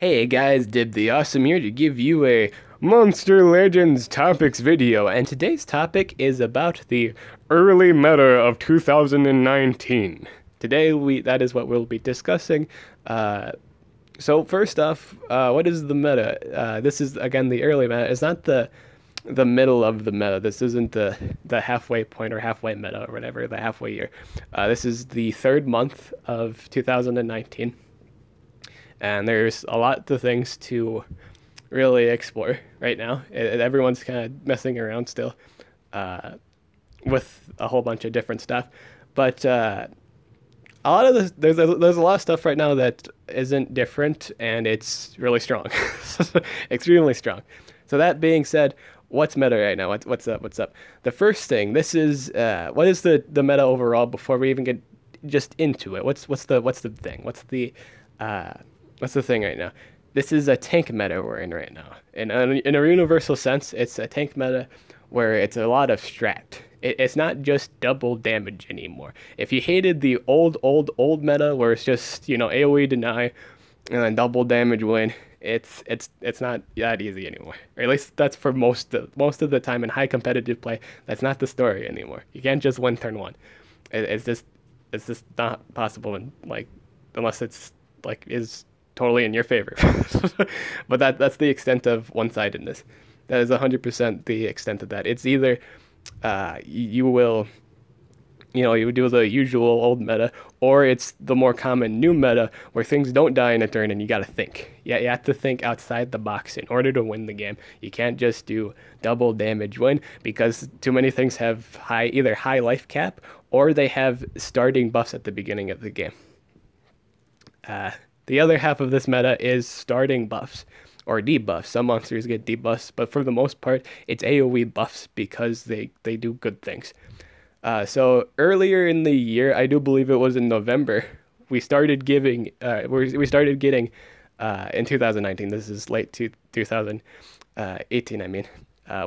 Hey guys, Dib the Awesome here to give you a Monster Legends topics video, and today's topic is about the early meta of 2019. Today that is what we'll be discussing. So first off, what is the meta? This is again the early meta. It's not the middle of the meta. This isn't the halfway point or halfway meta or whatever, the halfway year. This is the third month of 2019. And there's a lot of things to really explore right now. Everyone's kind of messing around still with a whole bunch of different stuff, but a lot of this, there's a lot of stuff right now that isn't different, and it's really strong, extremely strong. So that being said, what's meta right now? What's up? What's up? The first thing, this is what is the meta overall before we even get just into it. What's the thing? What's the thing right now? This is a tank meta we're in right now. In a universal sense, it's a tank meta where it's a lot of strat. It's not just double damage anymore. If you hated the old meta where it's just, AoE deny and then double damage win, it's not that easy anymore. Or at least that's for most of the time in high competitive play. That's not the story anymore. You can't just win turn one. It's just not possible, and unless it's is totally in your favor. But that's the extent of one-sidedness. That is 100% the extent of that. It's either you will you would do the usual old meta, or it's the more common new meta where things don't die in a turn and you gotta think. Yeah, you have to think outside the box in order to win the game. You can't just do double damage win, because too many things have either high life cap or they have starting buffs at the beginning of the game. The other half of this meta is starting buffs or debuffs. Some monsters get debuffs, but for the most part, it's AoE buffs because they do good things. So earlier in the year, I do believe it was in November, we started getting in 2019. This is late 2018. I mean,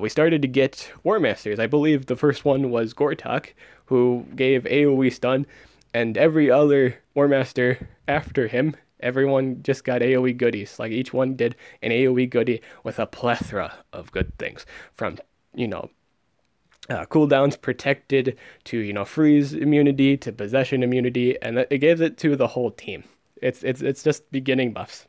we started to get Warmasters. I believe the first one was Gortok, who gave AoE stun, and every other Warmaster after him, everyone just got AoE goodies. Like, each one did an AoE goodie with a plethora of good things, from cooldowns protected to freeze immunity to possession immunity, and it gives it to the whole team. It's just beginning buffs.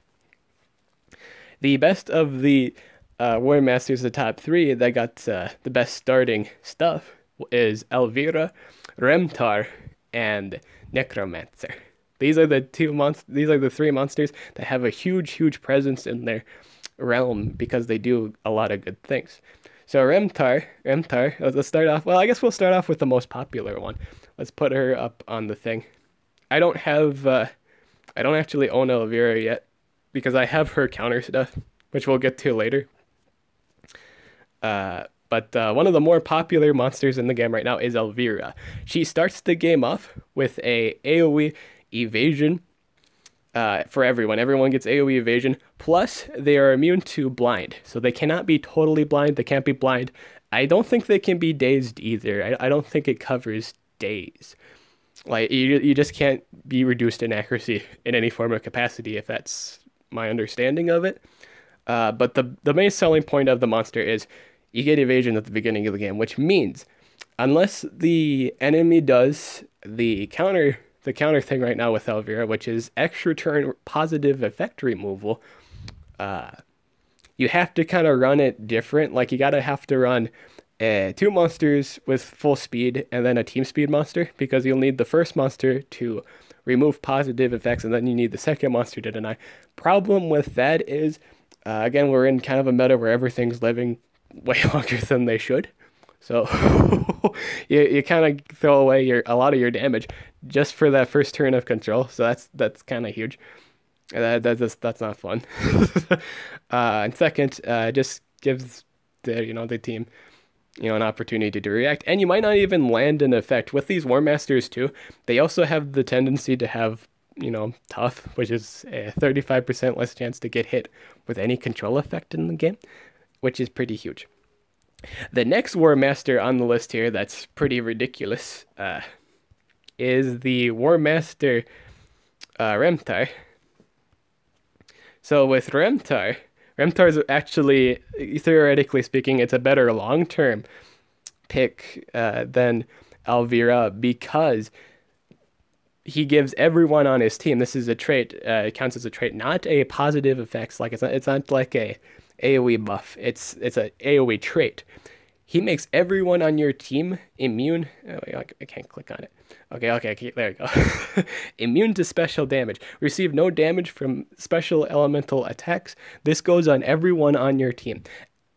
The best of the War Masters, the top three that got the best starting stuff, is Elvira, Remtar, and Necromancer. These are the three monsters that have a huge presence in their realm because they do a lot of good things. So Remtar, let's start off. Well, I guess we'll start off with the most popular one. Let's put her up on the thing. I don't actually own Elvira yet because I have her counter stuff, which we'll get to later. But one of the more popular monsters in the game right now is Elvira. She starts the game off with a AoE evasion for everyone. Everyone gets AoE evasion, plus they are immune to blind. So they cannot be totally blind. They can't be blind. I don't think they can be dazed either. I don't think it covers daze. Like, you just can't be reduced in accuracy in any form of capacity, if that's my understanding of it. But the main selling point of the monster is you get evasion at the beginning of the game, which means unless the enemy does the counter thing right now with Elvira, which is extra turn positive effect removal, you have to kind of run it different. Like, you have to run two monsters with full speed and then a team speed monster, because you'll need the first monster to remove positive effects and then you need the second monster to deny. Problem with that is, again, we're in kind of a meta where everything's living way longer than they should. So you kind of throw away a lot of your damage just for that first turn of control. So that's kind of huge. That's not fun. And second, just gives the team an opportunity to react, and you might not even land an effect with these Warmasters too. They also have the tendency to have tough, which is a 35% less chance to get hit with any control effect in the game, which is pretty huge. The next War Master on the list here that's pretty ridiculous is the War Master Remtar. So with Remtar is actually, theoretically speaking, it's a better long-term pick than Elvira because he gives everyone on his team. This is a trait. It counts as a trait, not a positive effects. Like it's not like a AOE buff. It's a AOE trait. He makes everyone on your team immune. Oh, I can't click on it. Okay, there you go. Immune to special damage. Receive no damage from special elemental attacks. This goes on everyone on your team.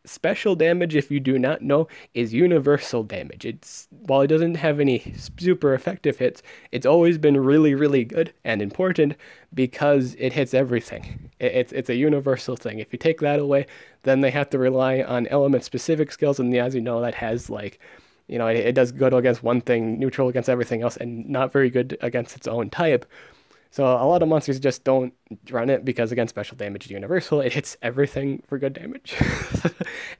Special damage, if you do not know, is universal damage. While it doesn't have any super effective hits, it's always been really, really good and important because it hits everything. It's a universal thing. If you take that away, then they have to rely on element-specific skills, and as you know, that has like, it does good against one thing, neutral against everything else, and not very good against its own type. So a lot of monsters just don't run it because, again, special damage is universal. It hits everything for good damage.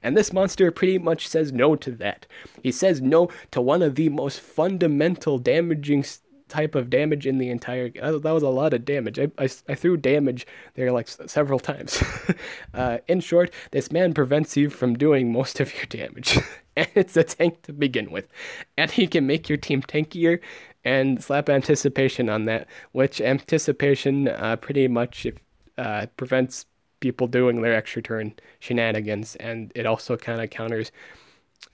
And this monster pretty much says no to that. He says no to one of the most fundamental damaging type of damage in the entire game. That was a lot of damage. I threw damage there like several times. In short, this man prevents you from doing most of your damage. And it's a tank to begin with. And he can make your team tankier and slap anticipation on that, which anticipation pretty much prevents people doing their extra turn shenanigans, and it also kind of counters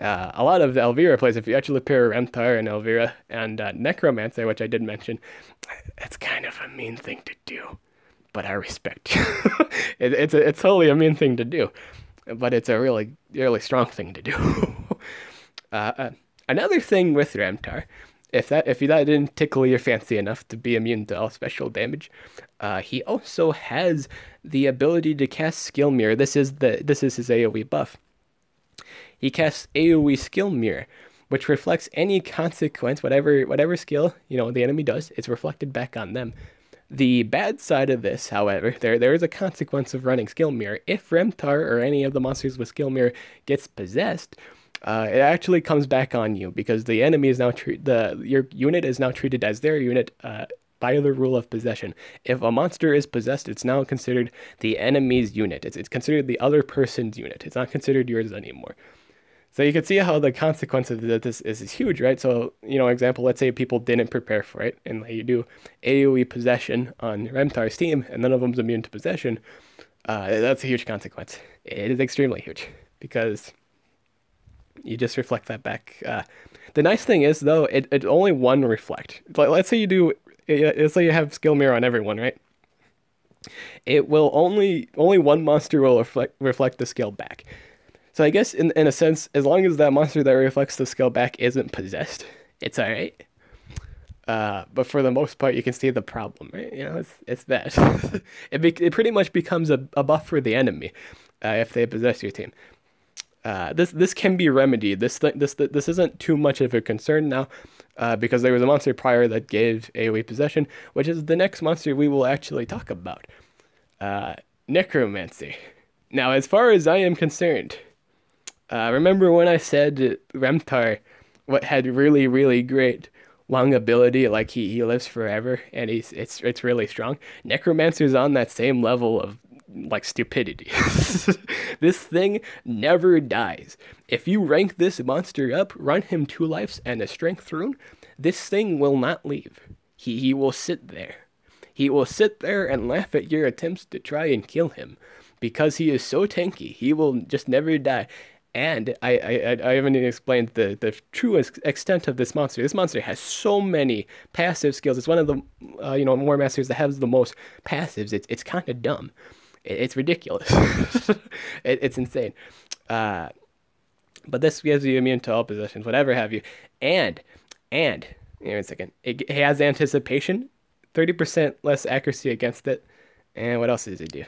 a lot of the Elvira plays. If you actually pair Remtar and Elvira and Necromancer, which I did mention, it's kind of a mean thing to do, but I respect you. It's totally a mean thing to do, but it's a really, really strong thing to do. Another thing with Remtar, if that didn't tickle your fancy enough to be immune to all special damage, he also has the ability to cast Skill Mirror. This is his AoE buff. He casts AoE Skill Mirror, which reflects any consequence, whatever skill the enemy does, it's reflected back on them. The bad side of this, however, there is a consequence of running Skill Mirror. If Remtar or any of the monsters with Skill Mirror gets possessed, it actually comes back on you because the enemy is now your unit is now treated as their unit by the rule of possession. If a monster is possessed, it's now considered the enemy's unit. It's considered the other person's unit. It's not considered yours anymore. So you can see how the consequence of this is huge, right? So, example, let's say people didn't prepare for it, and you do AoE possession on Remtar's team, and none of them's immune to possession. That's a huge consequence. It is extremely huge, because you just reflect that back. The nice thing is, though, it's only one reflect. Let's say let's say you have Skill Mirror on everyone, right? It will only one monster will reflect the skill back. So I guess in a sense, as long as that monster that reflects the skill back isn't possessed, it's alright. But for the most part, you can see the problem, right? It's bad. It pretty much becomes a buff for the enemy if they possess your team. This can be remedied. This isn't too much of a concern now, because there was a monster prior that gave AoE possession, which is the next monster we will actually talk about. Necromancer. Now, as far as I am concerned, remember when I said Remtar had really, really great long ability, like he lives forever, and it's really strong? Necromancer's on that same level of like stupidity. This thing never dies. If you rank this monster up, run him 2 lives and a strength rune, this thing will not leave. He will sit there. He will sit there and laugh at your attempts to try and kill him, because he is so tanky. He will just never die. And I haven't even explained the true extent of this monster. This monster has so many passive skills. It's one of the Warmasters that has the most passives. It's kind of dumb. It's ridiculous. It's insane. But this gives you immune to all possessions, whatever have you. And wait a second. It has anticipation, 30% less accuracy against it. And what else does it do?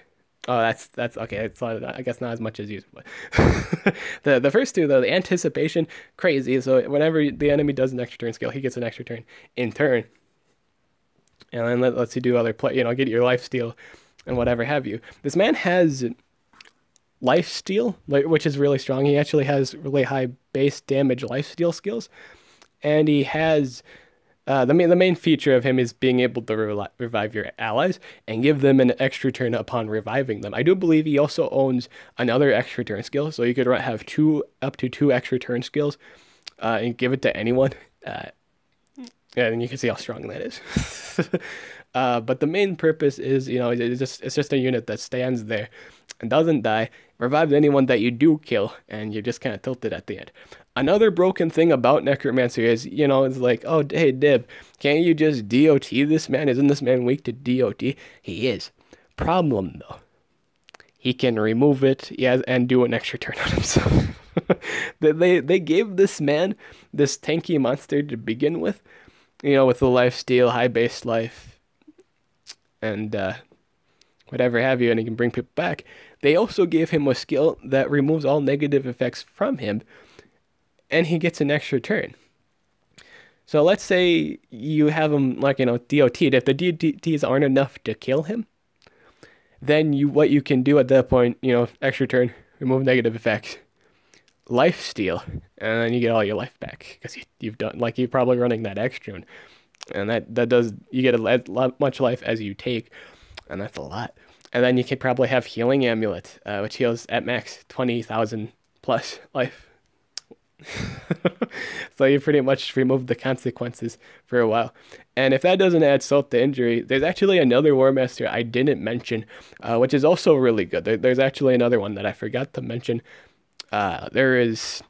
Oh, that's okay. It's not, I guess not as much as usual. The first two, though, the anticipation, crazy. So whenever the enemy does an extra turn skill, he gets an extra turn in turn. And then lets you do other play, get your life steal and whatever have you. This man has life steal, which is really strong. He actually has really high base damage life steal skills, and he has the main feature of him is being able to revive your allies and give them an extra turn upon reviving them. I do believe he also owns another extra turn skill, so you could have up to two extra turn skills and give it to anyone. And you can see how strong that is. But the main purpose is, it's just a unit that stands there and doesn't die, revives anyone that you do kill, and you're just kind of tilted at the end. Another broken thing about Necromancer is, it's like, oh, hey, Dib, can't you just DOT this man? Isn't this man weak to DOT? He is. Problem, though, he can remove it and do an extra turn on himself. They gave this man this tanky monster to begin with, with the lifesteal, high base life, and whatever have you, and he can bring people back. They also gave him a skill that removes all negative effects from him, and he gets an extra turn. So let's say you have him, DOT'd. If the DOTs aren't enough to kill him, then what you can do at that point, extra turn, remove negative effects, life steal, and then you get all your life back because you've done, you're probably running that extra one, and that does, you get much life as you take, and that's a lot. And then you could probably have healing amulet, which heals at max 20,000 plus life. So you pretty much remove the consequences for a while. And if that doesn't add salt to injury, there's actually another Warmaster I didn't mention, which is also really good. There's actually another one that I forgot to mention. There is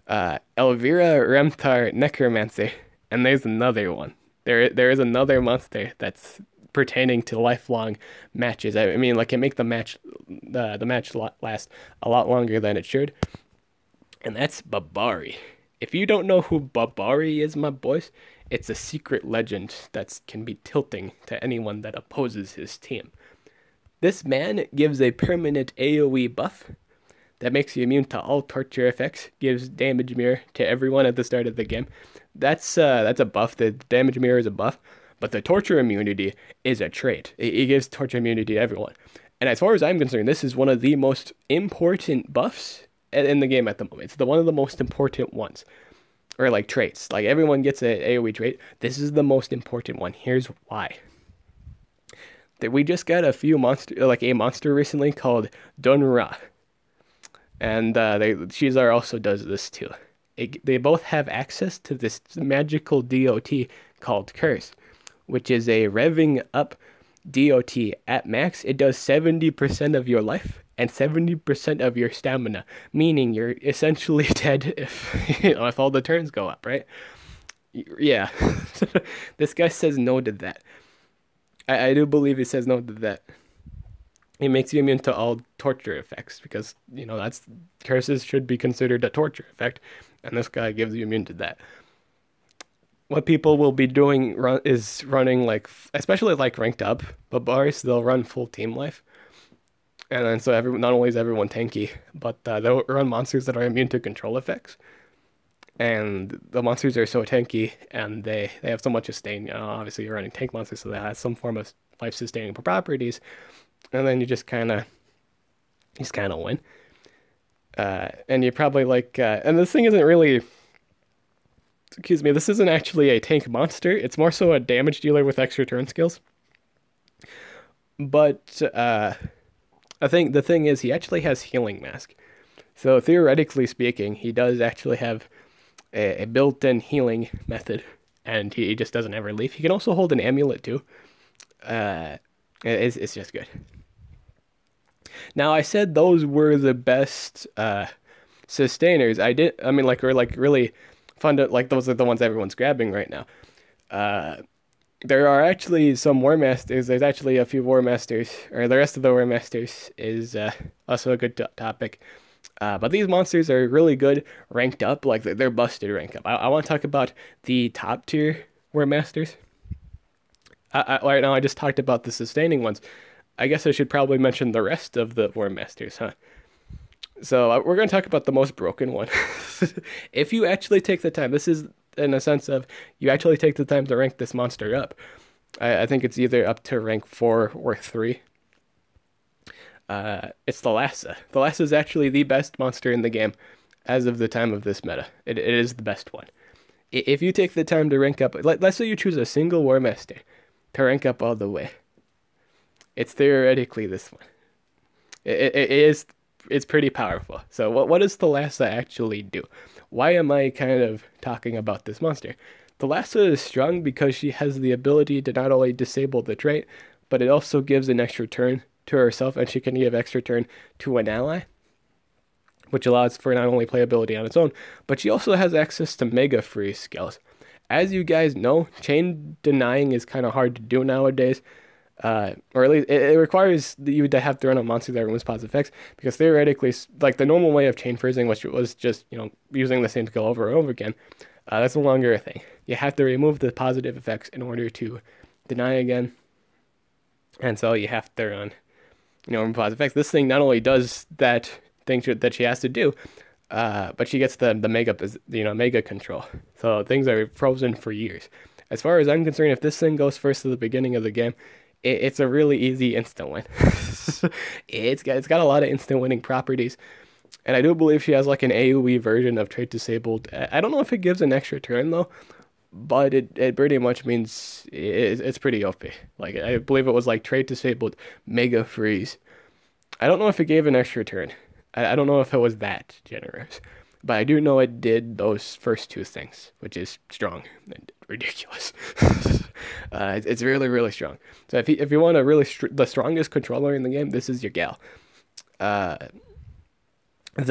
Elvira Remtar Necromancer, and there's another one. There is another monster that's pertaining to lifelong matches. I mean, it make the match last a lot longer than it should. And that's Babari. If you don't know who Babari is, my boys, it's a secret legend that can be tilting to anyone that opposes his team. This man gives a permanent AoE buff that makes you immune to all torture effects, gives damage mirror to everyone at the start of the game. That's a buff. The damage mirror is a buff, but the torture immunity is a trait. It gives torture immunity to everyone. And as far as I'm concerned, this is one of the most important buffs in the game at the moment. It's one of the most important ones, or traits. Everyone gets an AoE trait. This is the most important one. Here's why. That we just got a monster recently called Dunra, and Shizar also does this too. They both have access to this magical DOT called Curse, which is a revving up DOT at max. It does 70% of your life and 70% of your stamina, meaning you're essentially dead if all the turns go up, right? Yeah. This guy says no to that. I do believe he says no to that. It makes you immune to all torture effects because, that's curses should be considered a torture effect, and this guy gives you immune to that. What people will be doing is running especially ranked up Babars, they'll run full team life. And then so not only is everyone tanky, but they'll run monsters that are immune to control effects. And the monsters are so tanky, and they have so much sustain. Obviously, you're running tank monsters, so that has some form of life-sustaining properties. And then you just kind of win. And you probably and this thing isn't really, excuse me, this isn't actually a tank monster. It's more so a damage dealer with extra turn skills. But I think the thing is he actually has healing mask. So theoretically speaking, he does actually have a built-in healing method, and he just doesn't have relief. He can also hold an amulet too. It's just good. Now, I said those were the best sustainers. Really fun to, those are the ones everyone's grabbing right now. There are actually some Warmasters. There's actually a few Warmasters, or the rest of the Warmasters is also a good topic. But these monsters are really good ranked up. They're busted rank up. I want to talk about the top tier Warmasters. Right now I just talked about the sustaining ones. I guess I should probably mention the rest of the Warmasters, huh? So we're going to talk about the most broken one. If you actually take the time, this is in a sense of you actually take the time to rank this monster up. I think it's either up to rank 4 or 3. It's the Lhasa. The Lhasa is actually the best monster in the game as of the time of this meta. It is the best one. If you take the time to rank up, let's say you choose a single War Master to rank up all the way, it's theoretically this one. It's pretty powerful. So what does Thalassa actually do? Why am I kind of talking about this monster? Thalassa is strong because she has the ability to not only disable the trait, but it also gives an extra turn to herself, and she can give extra turn to an ally, which allows for not only playability on its own, but she also has access to mega freeze skills. As you guys know, chain denying is kind of hard to do nowadays. Or at least it requires you to have to run a monster that removes positive effects, because theoretically, like the normal way of chain freezing, which was just, using the same skill over and over again, that's no longer a thing. You have to remove the positive effects in order to deny again, and so you have to run, remove positive effects. This thing not only does that thing that she has to do, but she gets the mega control. So things are frozen for years. As far as I'm concerned, if this thing goes first at the beginning of the game, it's a really easy instant win. It's got a lot of instant winning properties, and I do believe she has like an AoE version of trait disabled. I don't know if it gives an extra turn though, but it pretty much means it's pretty OP. Like I believe it was like trait disabled mega freeze. I don't know if it gave an extra turn. I don't know if it was that generous, but I do know it did those first two things, which is strong and ridiculous. It's really, really strong. So if you want the strongest controller in the game, this is your gal. The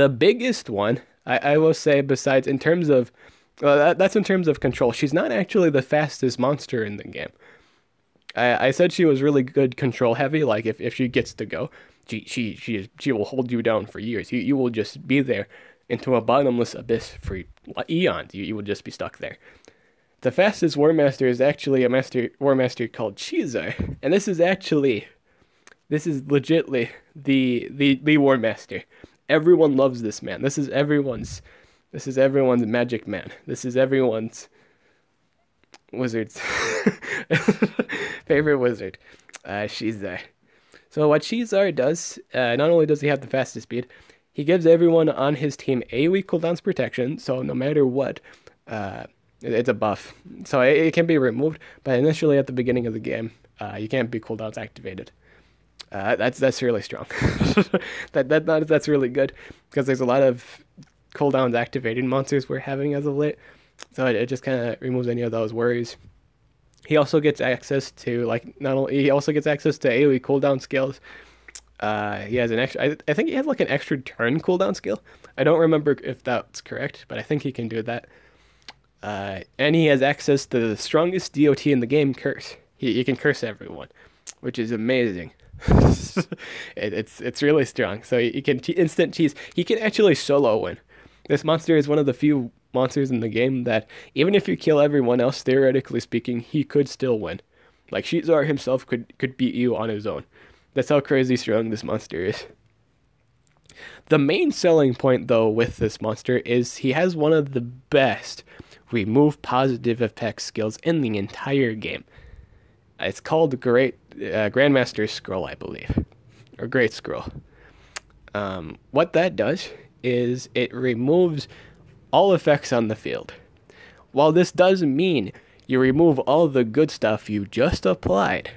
biggest one, I will say, besides in terms of, that's in terms of control. She's not actually the fastest monster in the game. I said she was really good control heavy. Like if she gets to go, she will hold you down for years. You will just be there into a bottomless abyss for eons. You will just be stuck there. The fastest War Master is actually a War Master called Chizar, and this is legitly the War Master. Everyone loves this man. This is everyone's magic man. This is everyone's wizard's favorite wizard. Chizar. So what Chizar does, not only does he have the fastest speed, he gives everyone on his team AoE cooldowns protection. So no matter what, it's a buff. So it can be removed, but initially at the beginning of the game, you can't be cooldowns activated. That's really strong. That's really good, because there's a lot of cooldowns activated monsters we're having as of late. So it just kind of removes any of those worries. He also gets access to AoE cooldown skills. He has an extra. I think he has like an extra turn cooldown skill. I don't remember if that's correct, but I think he can do that. And he has access to the strongest DOT in the game, Curse. He can curse everyone, which is amazing. It's really strong. So he can instant cheese. He can actually solo win. This monster is one of the few monsters in the game that even if you kill everyone else, theoretically speaking, he could still win. Like Chizar himself could beat you on his own. That's how crazy strong this monster is. The main selling point though with this monster is he has one of the best remove positive effects skills in the entire game. It's called Grandmaster's Scroll, I believe, or Great Scroll. What that does is it removes all effects on the field. While this does mean you remove all the good stuff you just applied,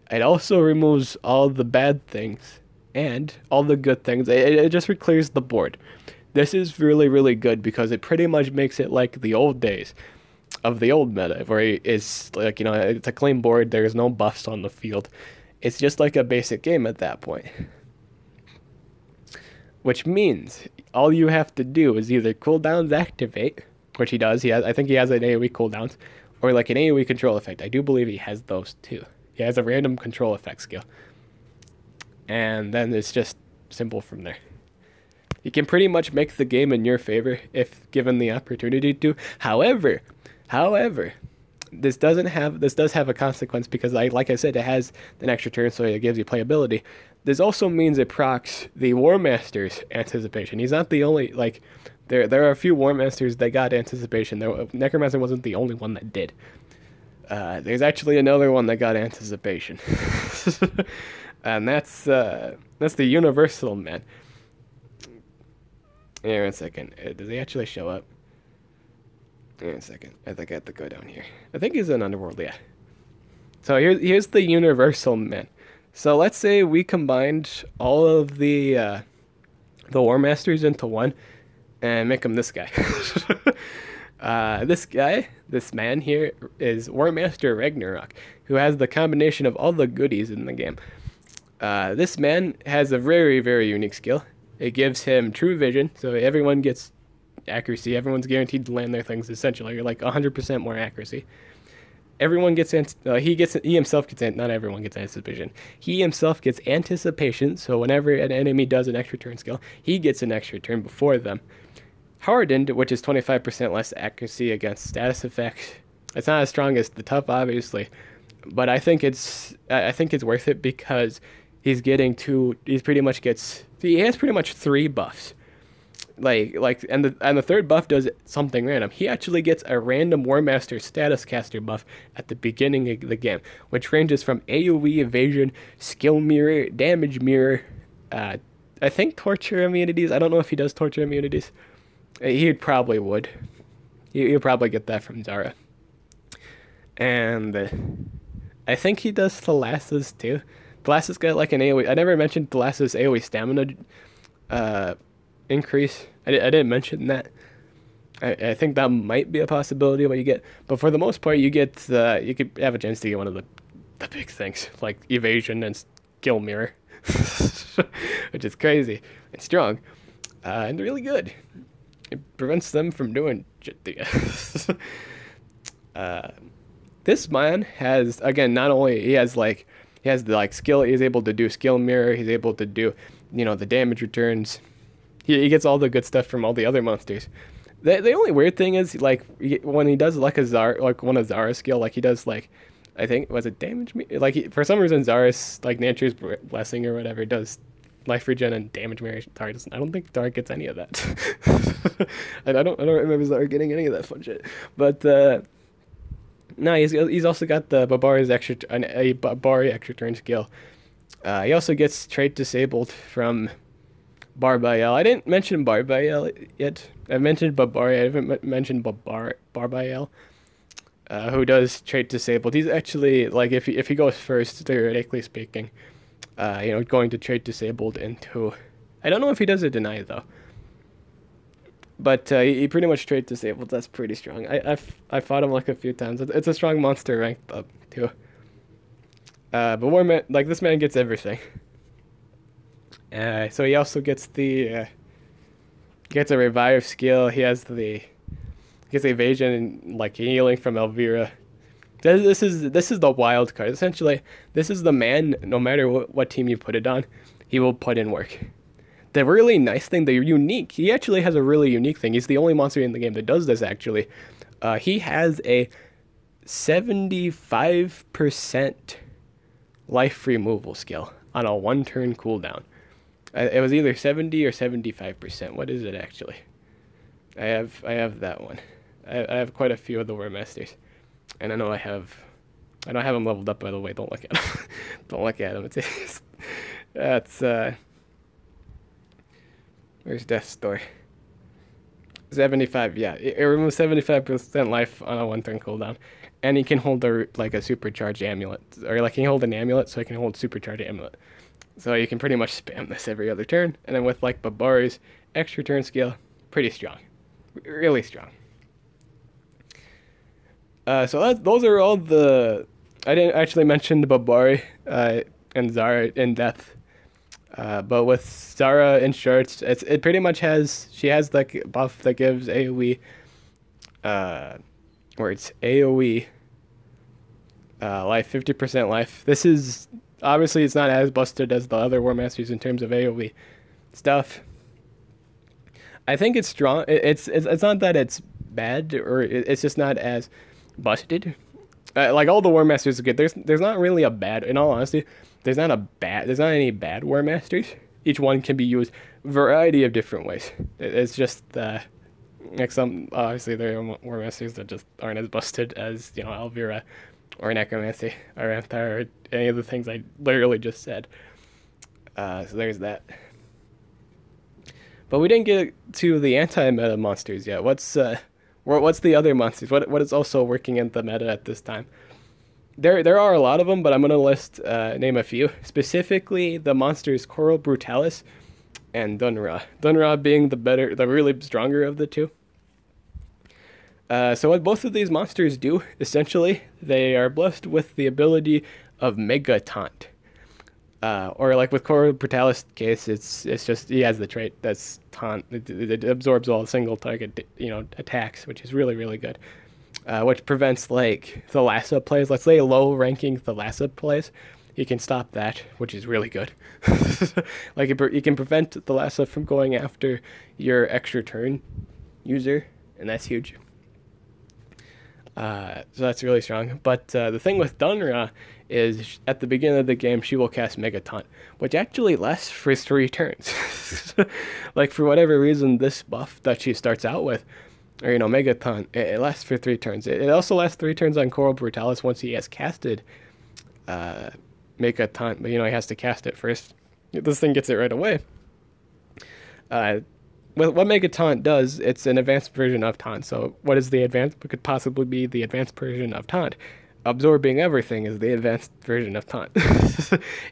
it also removes all the bad things and all the good things. It just clears the board. This is really, really good because it pretty much makes it like the old days of the old meta, where it's like, it's a clean board, there's no buffs on the field. It's just like a basic game at that point. Which means all you have to do is either cooldowns activate, which he does. I think he has an AoE cooldowns, or like an AoE control effect. I do believe he has those too. He has a random control effect skill. And then it's just simple from there. You can pretty much make the game in your favor if given the opportunity to. However, this does have a consequence, because like I said, it has an extra turn, so it gives you playability. This also means it procs the Warmasters anticipation. He's not the only, like, there are a few Warmasters that got anticipation. Necromancer wasn't the only one that did. There's actually another one that got anticipation. And that's the Universal Man. Here, 1 second. Does he actually show up? Wait a second. I think I have to go down here. I think he's in Underworld, yeah. So here's the universal man. So let's say we combined all of the Warmasters into one and make him this guy. This man here is Warmaster Ragnarok, who has the combination of all the goodies in the game. This man has a very, very unique skill. It gives him true vision, so everyone gets accuracy. Everyone's guaranteed to land their things, essentially. You're like 100% more accuracy. Everyone gets, he himself gets, not everyone gets anticipation. He himself gets anticipation, so whenever an enemy does an extra turn skill, he gets an extra turn before them. Hardened, which is 25% less accuracy against status effects. It's not as strong as the tough, obviously, but I think it's worth it because he pretty much gets, he has pretty much 3 buffs. And the third buff does something random. He actually gets a random Warmaster status caster buff at the beginning of the game, which ranges from AoE evasion, skill mirror, damage mirror, I think torture immunities. I don't know if he does torture immunities. He probably would. You'll probably get that from Zara. And I think he does Thalassa's too. Thalassa's got like an AoE. I never mentioned Thalassa's AoE stamina increase. I didn't mention that. I think that might be a possibility what you get. But for the most part, you get you could have a chance to get one of the big things like evasion and skill mirror, which is crazy and strong and really good. It prevents them from doing shit to you. This man has, again, not only he has the skill, he's able to do skill mirror, he's able to do, the damage returns. He gets all the good stuff from all the other monsters. The only weird thing is when he does one of Zara's skill, he does I think was it damage me for some reason Zara's Nature's Blessing or whatever does life regen and damage mirror. I don't think Zara gets any of that. And I don't remember Zara getting any of that fun shit. But no, he's also got the Babari's Babari extra turn skill. He also gets trait disabled from Barbael. I didn't mention Barbael yet. I mentioned Babari. I haven't mentioned Barbael, who does trait disabled. He's actually if he goes first, theoretically speaking, going to trait disabled into. I don't know if he does a deny though. But he pretty much trait disabled. That's pretty strong. I fought him a few times. It's a strong monster ranked up too. But this man gets everything. So he also gets a revive skill. He gets evasion and healing from Elvira. This is the wild card. Essentially, this is the man. No matter what team you put it on, he will put in work. The really nice thing, he actually has a really unique thing. He's the only monster in the game that does this. Actually, he has a 75% life removal skill on a 1-turn cooldown. It was either 70 or 75%. What is it actually? I have that one. I have quite a few of the Warmasters, and I don't have them leveled up, by the way. Don't look at them. Don't look at them. That's where's Death's Door? 75. Yeah, it removes 75% life on a 1-turn cooldown, and he can hold a supercharged amulet, or he can hold an amulet, so he can hold supercharged amulet. So you can pretty much spam this every other turn. And then with Babari's extra turn skill, pretty strong. Really strong. So those are all the... I didn't actually mention the Babari and Zara in depth. But with Zara in shorts, it pretty much has... She has buff that gives AoE... where it's AoE... life, 50% life. This is... Obviously, it's not as busted as the other Warmasters in terms of AoE stuff. I think it's strong. It's not that it's bad, or it's just not as busted. All the Warmasters are good. There's not really a bad. In all honesty, there's not any bad Warmasters. Each one can be used a variety of different ways. It's just some obviously there are Warmasters that just aren't as busted as Elvira or Necromancy or Anthar or any of the things I literally just said. So there's that. But we didn't get to the anti-meta monsters yet. What's What's the other monsters? What is also working in the meta at this time? There are a lot of them, but I'm gonna name a few. Specifically, the monsters Coral Brutalis and Dunra. Dunra being the really stronger of the two. So what both of these monsters do, essentially, they are blessed with the ability of Mega Taunt. Or like with Coral Brutalis case, it's just he has the trait that's taunt. It absorbs all single target attacks, which is really good. Which prevents like Thalassa plays. Let's say low ranking Thalassa plays, he can stop that, which is really good. Like you can prevent Thalassa from going after your extra turn user, and that's huge. So that's really strong. But the thing with Dunra is at the beginning of the game, she will cast Mega Taunt, which actually lasts for 3 turns. Like for whatever reason, this buff that she starts out with, or Mega Taunt, it lasts for 3 turns. It also lasts 3 turns on Coral Brutalis once he has casted Mega Taunt, but he has to cast it first. This thing gets it right away. What Mega Taunt does, it's an advanced version of Taunt. So what is the advanced? What could possibly be the advanced version of Taunt? Absorbing everything is the advanced version of Taunt.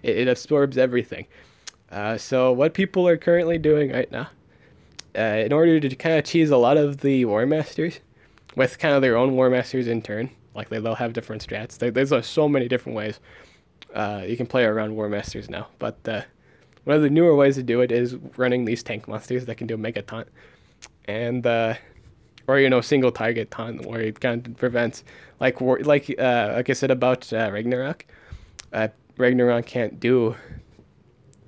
It absorbs everything. So what people are currently doing right now, in order to kind of cheese a lot of the Warmasters, with kind of their own Warmasters in turn, like they'll have different strats. There's so many different ways you can play around Warmasters now. But one of the newer ways to do it is running these tank monsters that can do Mega Taunt, and or single target taunt, where it kind of prevents like I said about Ragnarok. Ragnarok can't do,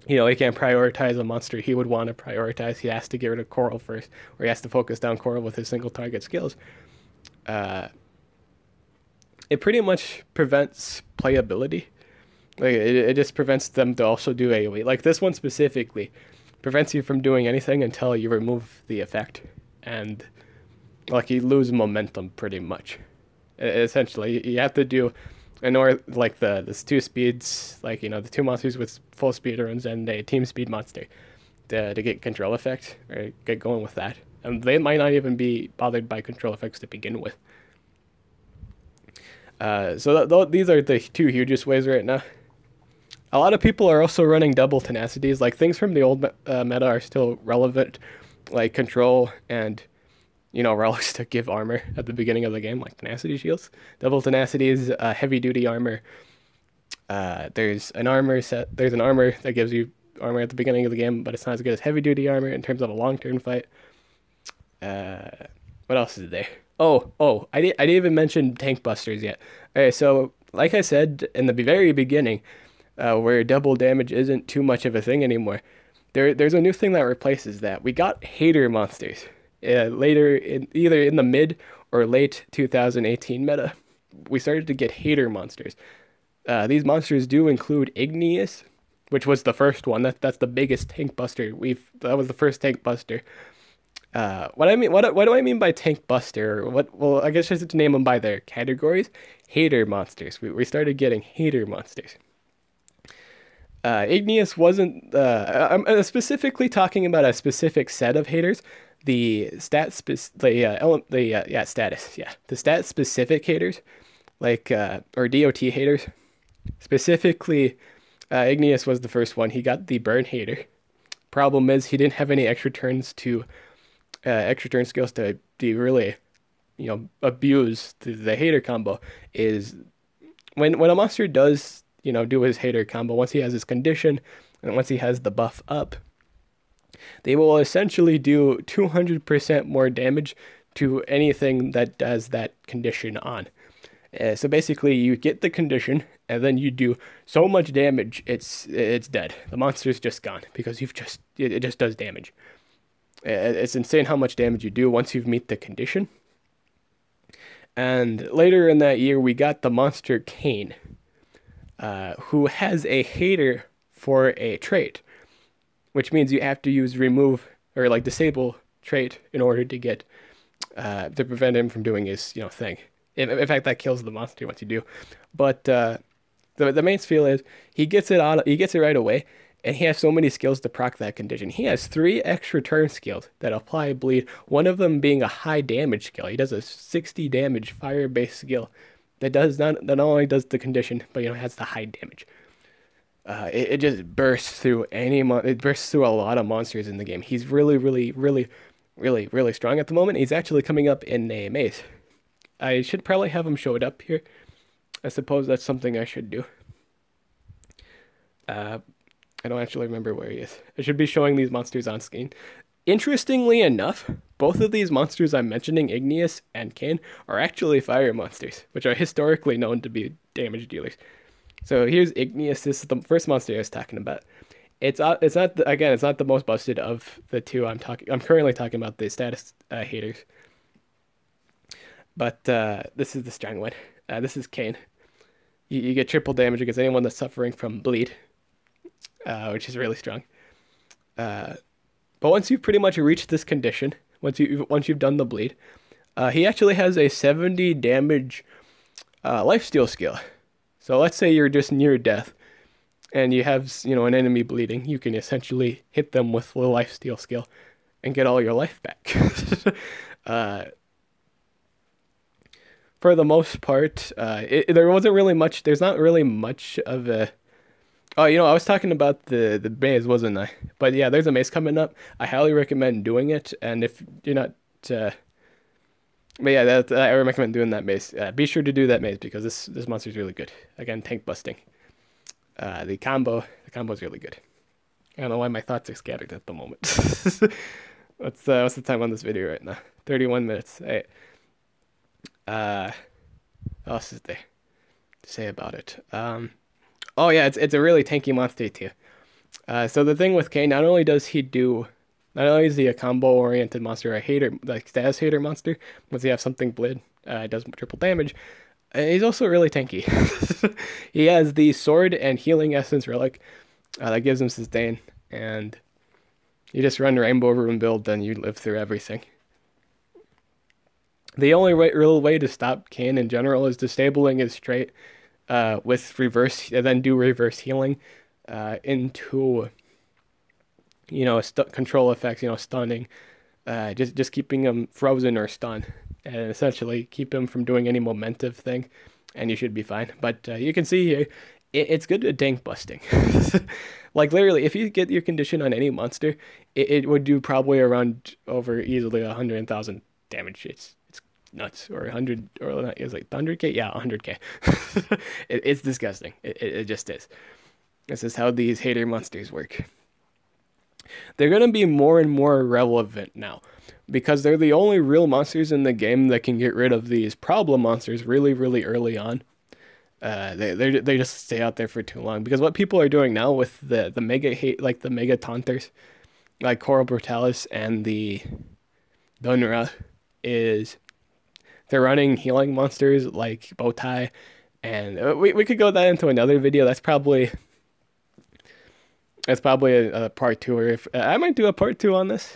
he can't prioritize a monster he would want to prioritize. He has to get rid of Coral first, or he has to focus down Coral with his single target skills. It pretty much prevents playability. Like it just prevents them to also do AoE. Like this one specifically prevents you from doing anything until you remove the effect, and like you lose momentum pretty much. Essentially, you have to do like the 2 speeds, like the 2 monsters with full speed runs and a team speed monster to get control effect, or get going with that. And they might not even be bothered by control effects to begin with. So these are the 2 hugest ways right now. A lot of people are also running double tenacities. Like things from the old meta are still relevant, like control and relics to give armor at the beginning of the game, like tenacity shields. Double tenacities, heavy duty armor. There's an armor set. There's an armor that gives you armor at the beginning of the game, but it's not as good as heavy duty armor in terms of a long turn fight. What else is there? Oh, I didn't even mention tank busters yet. Okay, so like I said in the very beginning, where double damage isn't too much of a thing anymore, there's a new thing that replaces that. We got hater monsters later, either in the mid or late 2018 meta. We started to get hater monsters. These monsters do include Igneous, which was the first one. That's the biggest tank buster. That was the first tank buster. What do I mean by tank buster? Well, I guess just to name them by their categories. Hater monsters. We started getting hater monsters. Igneous wasn't. I'm specifically talking about a specific set of haters. The stat specific haters, like or DOT haters. Specifically, Igneous was the first one. He got the burn hater. Problem is he didn't have any extra turn skills to really, abuse the hater combo. Is when a monster does do his hater combo, once he has his condition and once he has the buff up, they will essentially do 200% more damage to anything that does that condition on. So basically, you get the condition, and then you do so much damage, it's dead. The monster's just gone because it just does damage. It's insane how much damage you do once you've met the condition. And later in that year, we got the monster Kane, who has a hater for a trait, which means you have to use remove or like disable trait in order to get to prevent him from doing his thing. In fact, that kills the monster once you do. But the main feel is he gets it right away, And he has so many skills to proc that condition. He has 3 extra turn skills that apply bleed, one of them being a high damage skill. He does a 60 damage fire-based skill that not only does the condition, but has the high damage. It just bursts through it bursts through a lot of monsters in the game. He's really, really, really, really, really strong at the moment. He's actually coming up in a maze. I should probably have him show it up here. I suppose that's something I should do. I don't actually remember where he is. I should be showing these monsters on screen. Interestingly enough, both of these monsters I'm mentioning, Igneous and Cain, are actually fire monsters, which are historically known to be damage dealers. So here's Igneous. This is the first monster I was talking about. It's not the most busted of the two I'm currently talking about, the status haters. But this is the strong one. This is Cain. You get triple damage against anyone that's suffering from bleed, which is really strong. But once you've pretty much reached this condition, once you've done the bleed, he actually has a 70 damage lifesteal skill. So let's say you're just near death, and you have an enemy bleeding. You can essentially hit them with the lifesteal skill, and get all your life back. For the most part, there wasn't really much. There's not really much of a. Oh, I was talking about the maze, wasn't I? But yeah, there's a maze coming up. I highly recommend doing it. And if you're not, but yeah, I recommend doing that maze. Be sure to do that maze because this monster is really good. Again, tank busting. The combo is really good. I don't know why my thoughts are scattered at the moment. What's the time on this video right now? 31 minutes. Hey. What else is there to say about it? Oh yeah, it's a really tanky monster too. So the thing with Cain, not only is he a combo-oriented monster, a hater, like status hater monster, once you have something bled, it does triple damage, he's also really tanky. He has the sword and healing essence relic that gives him sustain, and you just run Rainbow Rune build, then you live through everything. The only real way to stop Cain in general is disabling his trait with reverse, and then do reverse healing into, control effects, stunning, just keeping him frozen or stunned, and essentially keep him from doing any momentum thing, and you should be fine. But you can see here, it's good at tank busting. Like literally, if you get your condition on any monster, it would do probably around over easily 100,000 damage. It's nuts. Or 100, or not, it's like 100k. Yeah, 100k. It's disgusting. It just is. This is how these hater monsters work. They're gonna be more and more relevant now, because they're the only real monsters in the game that can get rid of these problem monsters really, really early on. They just stay out there for too long, because what people are doing now with the mega hate, like the mega taunters, like Coral Brutalis and the Dunra, is they're running healing monsters like Bowtie, and we could go that into another video. That's probably a part 2, or if I might do a part 2 on this.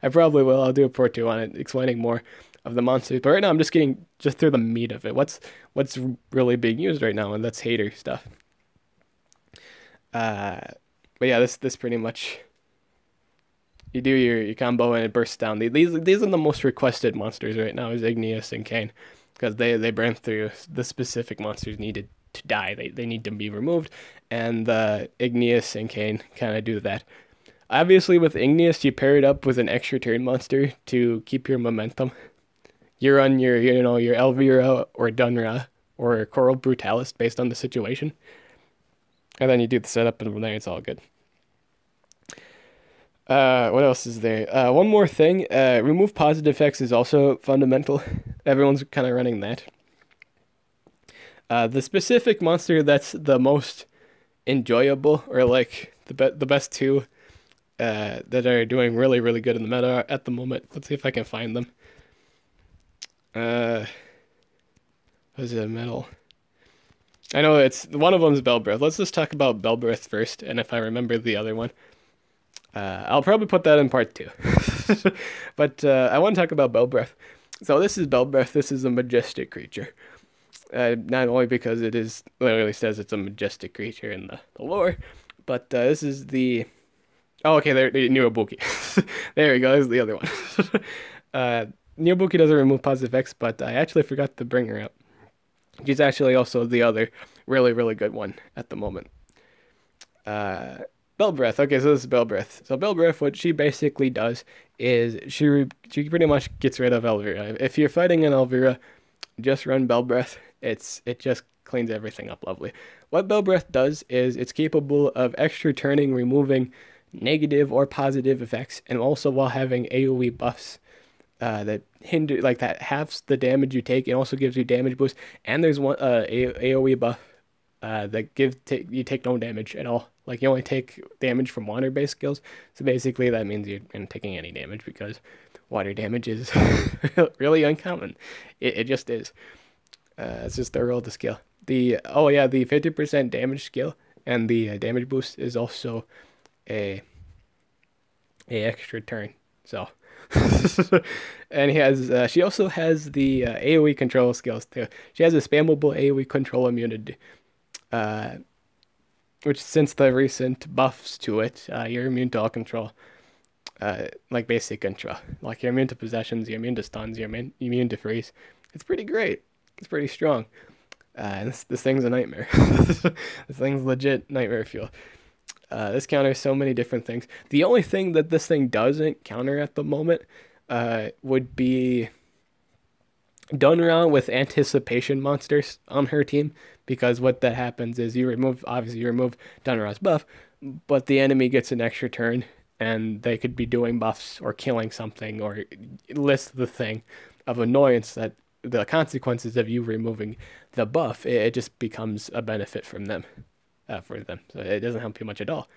I probably will. I'll do a part 2 on it, explaining more of the monsters. But right now I'm just getting through the meat of it. What's really being used right now, and that's hater stuff. But yeah, this pretty much, you do your combo and it bursts down. These are the most requested monsters right now, is Igneous and Cain, because they burn through the specific monsters needed to die. They need to be removed, and Igneous and Cain kind of do that. Obviously, with Igneous, you pair it up with an extra turn monster to keep your momentum. You're on your Elvira or Dunra or Coral Brutalis based on the situation, and then you do the setup, and from there it's all good. What else is there? One more thing. Remove positive effects is also fundamental. Everyone's kind of running that. The specific monster that's the most enjoyable, or like the best two that are doing really, really good in the meta at the moment. Let's see if I can find them. What is it, metal? I know it's one of them is Bellbreath. Let's just talk about Bellbreath first, and if I remember the other one, I'll probably put that in part 2. But I want to talk about Bellbreath. So this is Bellbreath. This is a majestic creature. Not only because it literally says it's a majestic creature in the lore, But this is the... Oh, okay, there, Neobuki. There we go, there's the other one. uh, Neobuki doesn't remove positive effects, but I actually forgot to bring her up. She's actually also the other really, really good one at the moment. Bell Breath. Okay, so this is Bell Breath. So Bell Breath, what she basically does is she pretty much gets rid of Elvira. If you're fighting an Elvira, just run Bell Breath. It just cleans everything up lovely. What Bell Breath does is it's capable of extra turning, removing negative or positive effects, and also while having AoE buffs that hinder, like that halves the damage you take. It also gives you damage boost, and there's one AoE buff that you take no damage at all. Like you only take damage from water-based skills. So basically that means you're not taking any damage because water damage is really uncommon. It just is. It's just the rule of the skill. The 50% damage skill and the damage boost is also a extra turn. So and she also has the AoE control skills too. She has a spammable AoE control immunity. Which since the recent buffs to it, you're immune to all control. Like basic control. Like you're immune to possessions, you're immune to stuns, you're immune to freeze. It's pretty great. It's pretty strong. And this thing's a nightmare. This thing's legit nightmare fuel. This counters so many different things. The only thing that this thing doesn't counter at the moment would be done with anticipation monsters on her team, because what that happens is you remove Dunra's buff, but the enemy gets an extra turn, and they could be doing buffs or killing something or list the thing of annoyance that the consequences of you removing the buff, it just becomes a benefit from them, for them. So it doesn't help you much at all.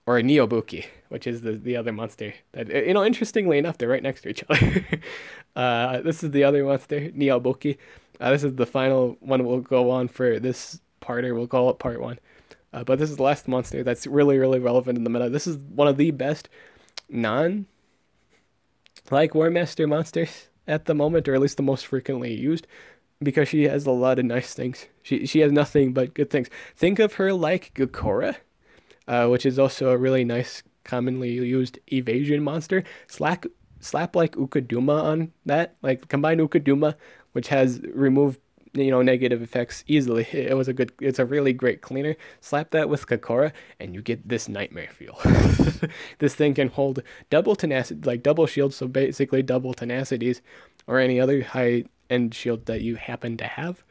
Or Neobuki, which is the other monster that, interestingly enough, they're right next to each other. This is the other monster, Neobuki. This is the final one we'll go on for this part, or we'll call it part 1. But this is the last monster that's really, really relevant in the meta. This is one of the best Warmaster monsters at the moment, or at least the most frequently used, because she has a lot of nice things. She has nothing but good things. Think of her like Gakora, which is also a really nice, commonly used evasion monster. Slap like Ukaduma on that, like combine Ukaduma, which has removed negative effects easily. It's a really great cleaner. Slap that with Kakora, and you get this nightmare feel. This thing can hold double tenacity, like double shields, so basically double tenacities, or any other high-end shield that you happen to have.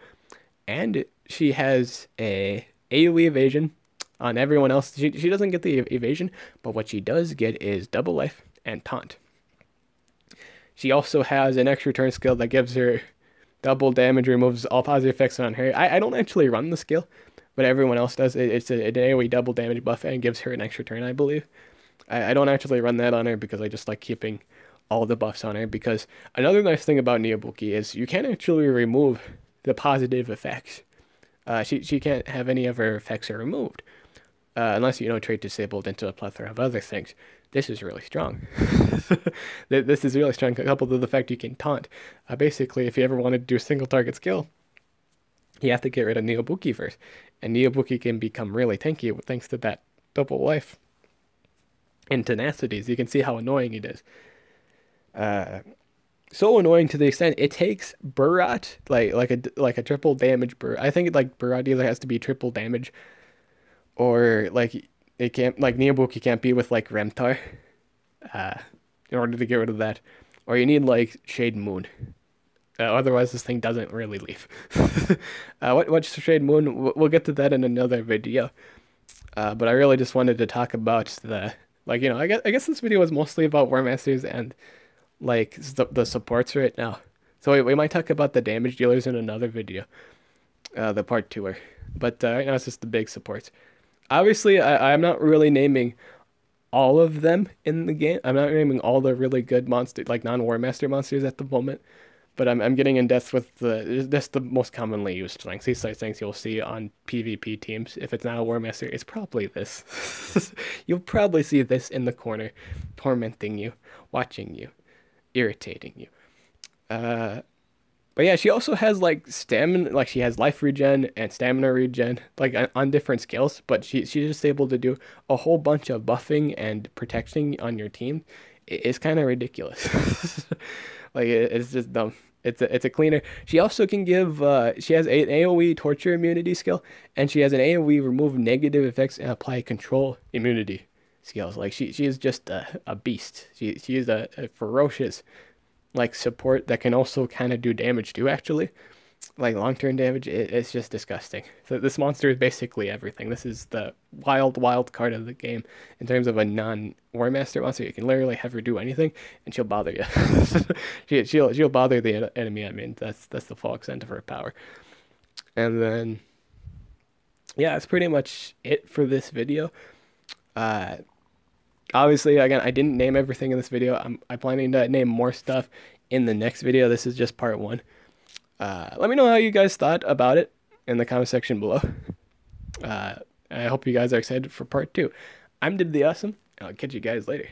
And she has a AoE evasion on everyone else. She doesn't get the evasion, but what she does get is double life and taunt. She also has an extra turn skill that gives her double damage, removes all positive effects on her. I don't actually run the skill, but everyone else does. It's an AoE double damage buff and gives her an extra turn, I believe. I don't actually run that on her because I just like keeping all the buffs on her, because another nice thing about Neobuki is you can't actually remove the positive effects. She can't have any of her effects are removed. Unless trait disabled into a plethora of other things. This is really strong. This is really strong, coupled with the fact you can taunt. Basically, if you ever wanted to do a single target skill, you have to get rid of Neobuki first. And Neobuki can become really tanky thanks to that double life and tenacities. You can see how annoying it is. So annoying to the extent it takes Burat, like a triple damage Burat. I think Burat either has to be triple damage, or it can't, Neobuki can't be with Remtar in order to get rid of that, or you need Shade Moon. Otherwise this thing doesn't really leave. What's Shade Moon? We'll get to that in another video. But I really just wanted to talk about the I guess this video was mostly about Warmasters and the supports right now. So we might talk about the damage dealers in another video, the part 2er. But right now it's just the big supports. Obviously, I'm not really naming all of them in the game. I'm not naming all the really good monsters, non-Warmaster monsters at the moment. But I'm getting in depth with that's the most commonly used things. These things you'll see on PvP teams. If it's not a Warmaster, it's probably this. You'll probably see this in the corner, tormenting you, watching you, irritating you. But yeah, she also has like stamina, like she has life regen and stamina regen, like on different skills. But she's just able to do a whole bunch of buffing and protection on your team. It's kind of ridiculous. Like it's just dumb. It's a cleaner. She also can give. She has an AOE torture immunity skill, and she has an AOE remove negative effects and apply control immunity skills. Like she is just a beast. She is a ferocious like support that can also kind of do damage too, actually. Like long-term damage, it's just disgusting. So this monster is basically everything. This is the wild card of the game in terms of a non-Warmaster monster. You can literally have her do anything, and she'll bother you. She'll bother the enemy. I mean, that's the full extent of her power. And then, yeah, that's pretty much it for this video. Uh, Obviously, again, I didn't name everything in this video. I'm planning to name more stuff in the next video. This is just part 1. Let me know how you guys thought about it in the comment section below. I hope you guys are excited for part 2. I'm Did the Awesome. I'll catch you guys later.